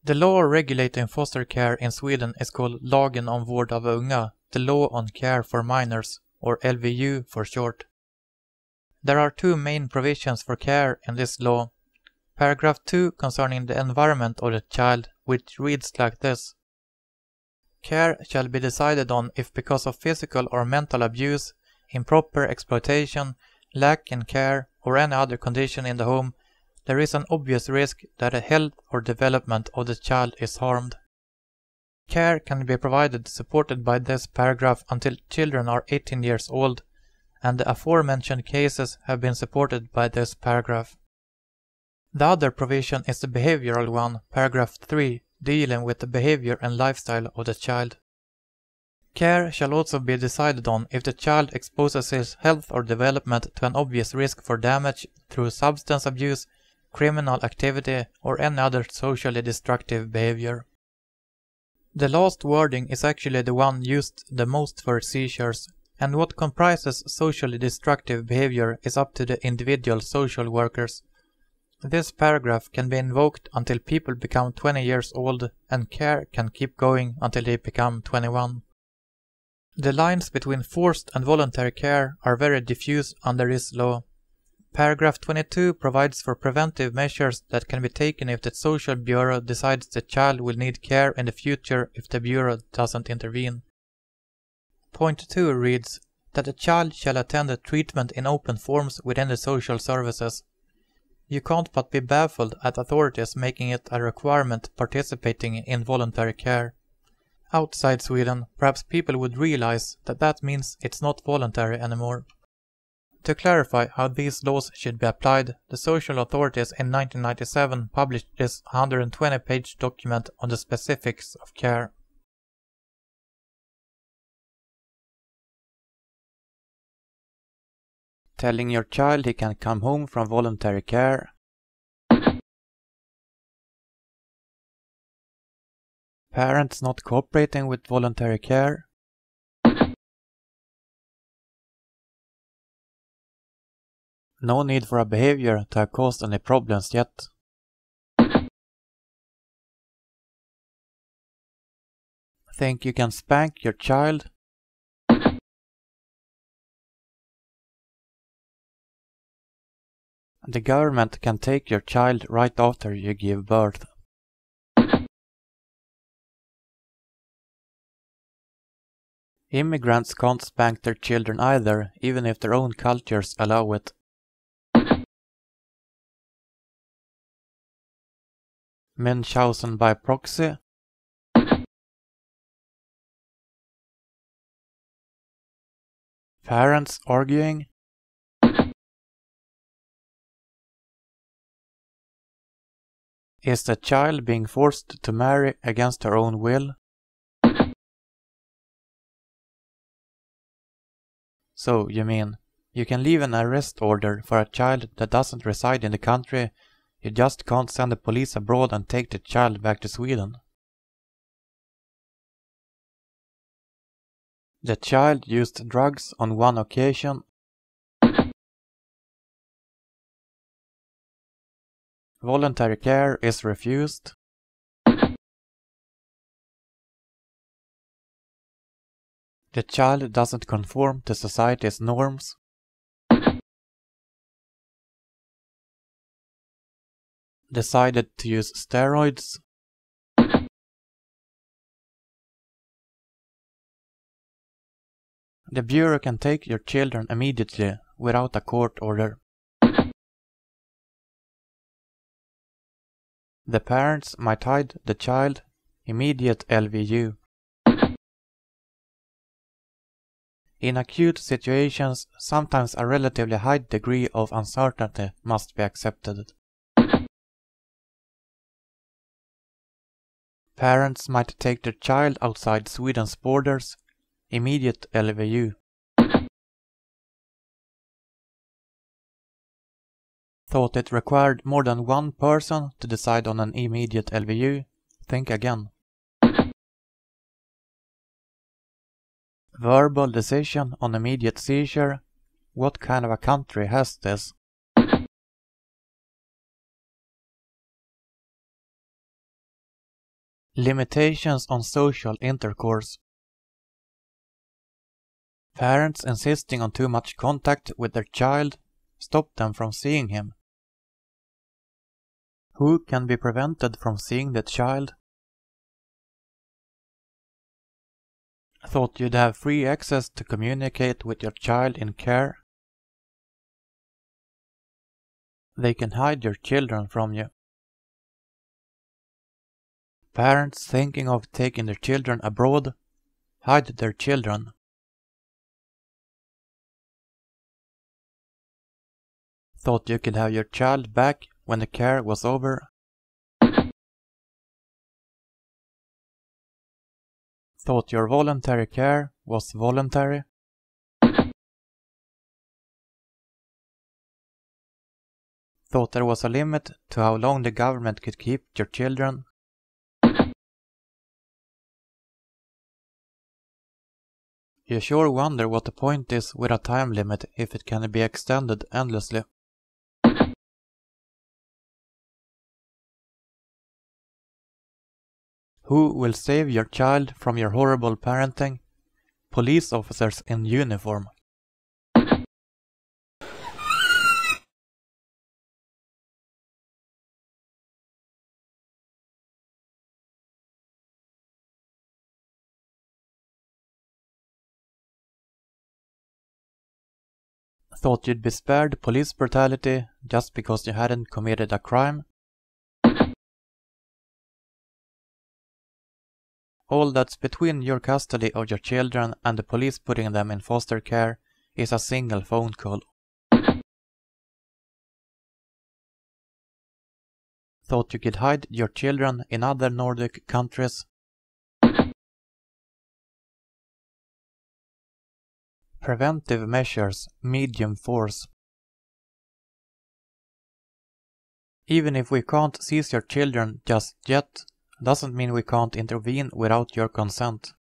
The law regulating foster care in Sweden is called Lagen om vård av unga, the Law on Care for Minors, or LVU for short. There are two main provisions for care in this law. Paragraph 2 concerning the environment of the child, which reads like this. Care shall be decided on if because of physical or mental abuse, improper exploitation, lack in care, or any other condition in the home, there is an obvious risk that the health or development of the child is harmed. Care can be provided supported by this paragraph until children are 18 years old, and the aforementioned cases have been supported by this paragraph. The other provision is the behavioral one, paragraph 3, dealing with the behavior and lifestyle of the child. Care shall also be decided on if the child exposes his health or development to an obvious risk for damage through substance abuse, criminal activity, or any other socially destructive behavior. The last wording is actually the one used the most for seizures, and what comprises socially destructive behavior is up to the individual social workers. This paragraph can be invoked until people become 20 years old, and care can keep going until they become 21. The lines between forced and voluntary care are very diffuse under this law. Paragraph 22 provides for preventive measures that can be taken if the Social Bureau decides the child will need care in the future if the Bureau doesn't intervene. Point 2 reads that the child shall attend a treatment in open forms within the social services. You can't but be baffled at authorities making it a requirement participating in voluntary care. Outside Sweden, perhaps people would realize that that means it's not voluntary anymore. To clarify how these laws should be applied, the social authorities in 1997 published this 120-page document on the specifics of care. Telling your child he can come home from voluntary care. Parents not cooperating with voluntary care. No need for a behavior to have caused any problems yet. Think you can spank your child? The government can take your child right after you give birth. Immigrants can't spank their children either, even if their own cultures allow it. Munchausen by proxy. Parents arguing. Is the child being forced to marry against her own will? So, you mean, you can leave an arrest order for a child that doesn't reside in the country, you just can't send the police abroad and take the child back to Sweden? The child used drugs on one occasion. Voluntary care is refused. The child doesn't conform to society's norms. Decided to use steroids. The Bureau can take your children immediately without a court order. The parents might hide the child. Immediate LVU. In acute situations, sometimes a relatively high degree of uncertainty must be accepted. Parents might take their child outside Sweden's borders. Immediate LVU. Thought it required more than one person to decide on an immediate LVU? Think again. Verbal decision on immediate seizure? What kind of a country has this? Limitations on social intercourse. Parents insisting on too much contact with their child stop them from seeing him. Who can be prevented from seeing the child? Thought you'd have free access to communicate with your child in care? They can hide your children from you. Parents thinking of taking their children abroad hide their children. Thought you could have your child back when the care was over? Thought your voluntary care was voluntary? Thought there was a limit to how long the government could keep your children? You sure wonder what the point is with a time limit if it can be extended endlessly. Who will save your child from your horrible parenting? Police officers in uniform. Thought you'd be spared police brutality just because you hadn't committed a crime? All that's between your custody of your children and the police putting them in foster care is a single phone call. Thought you could hide your children in other Nordic countries? Preventive measures, medium force. Even if we can't seize your children just yet, doesn't mean we can't intervene without your consent.